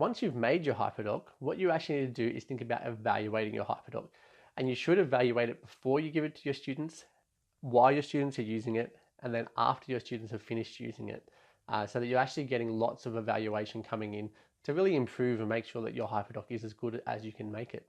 Once you've made your hyperdoc, what you actually need to do is think about evaluating your hyperdoc. And you should evaluate it before you give it to your students, while your students are using it, and then after your students have finished using it, so that you're actually getting lots of evaluation coming in to really improve and make sure that your hyperdoc is as good as you can make it.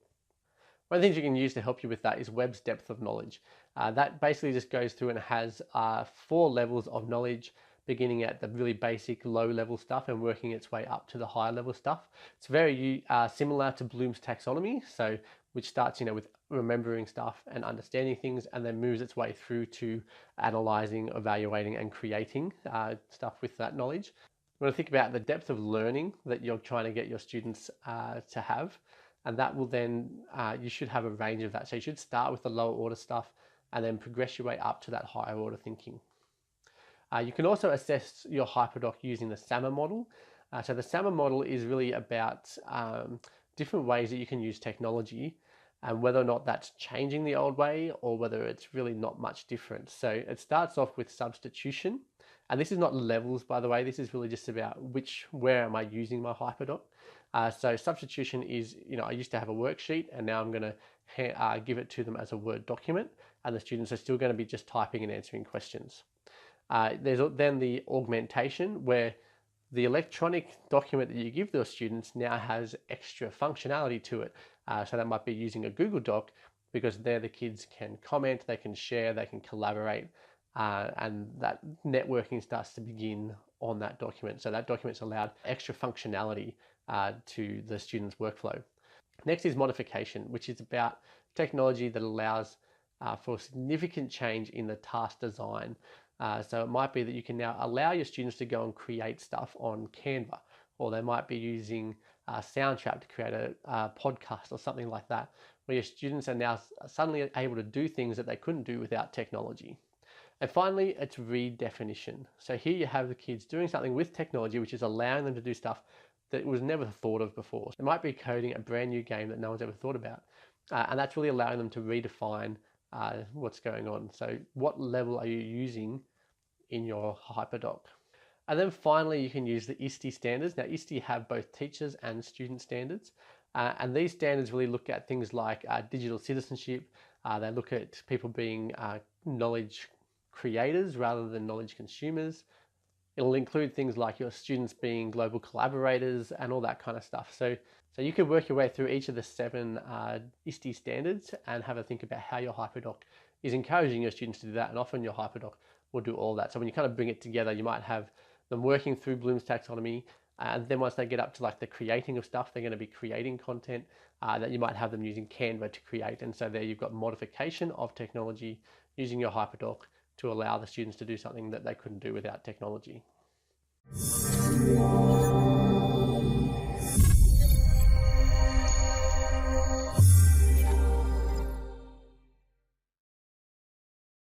One of the things you can use to help you with that is Webb's depth of knowledge. That basically just goes through and has 4 levels of knowledge, beginning at the really basic low level stuff and working its way up to the higher level stuff. It's very similar to Bloom's taxonomy, so which starts with remembering stuff and understanding things, and then moves its way through to analyzing, evaluating, and creating stuff with that knowledge. You want to think about the depth of learning that you're trying to get your students to have, and that will then, you should have a range of that. So you should start with the lower order stuff and then progress your way up to that higher order thinking. You can also assess your hyperdoc using the Stammer Model. So the Stammer Model is really about different ways that you can use technology, and whether or not that's changing the old way or whether it's really not much different. So it starts off with substitution, and this is not levels, by the way. This is really just about where am I using my hyperdoc. So substitution is, I used to have a worksheet, and now I'm going to give it to them as a Word document, and the students are still going to be just typing and answering questions. There's then the augmentation, where the electronic document that you give those students now has extra functionality to it. So that might be using a Google Doc, because there the kids can comment, they can share, they can collaborate, and that networking starts to begin on that document. So that document's allowed extra functionality to the students' workflow. Next is modification, which is about technology that allows for significant change in the task design. So it might be that you can now allow your students to go and create stuff on Canva, or they might be using Soundtrap to create a podcast or something like that, where your students are now suddenly able to do things that they couldn't do without technology. And finally, it's redefinition. So here you have the kids doing something with technology, which is allowing them to do stuff that was never thought of before. It might be coding a brand new game that no one's ever thought about. And that's really allowing them to redefine what's going on. So what level are you using in your hyperdoc? And then finally, you can use the Est Standards. Now, Est have both teachers and student standards. And these standards really look at things like digital citizenship. They look at people being knowledge creators rather than knowledge consumers. It'll include things like your students being global collaborators and all that kind of stuff. So you can work your way through each of the 7 Est Standards and have a think about how your hyperdoc is encouraging your students to do that. And often your hyperdoc will do all that. So when you kind of bring it together, you might have them working through Bloom's taxonomy, and then once they get up to like the creating of stuff, they're going to be creating content that you might have them using Canva to create. And so there you've got modification of technology using your hyperdoc to allow the students to do something that they couldn't do without technology.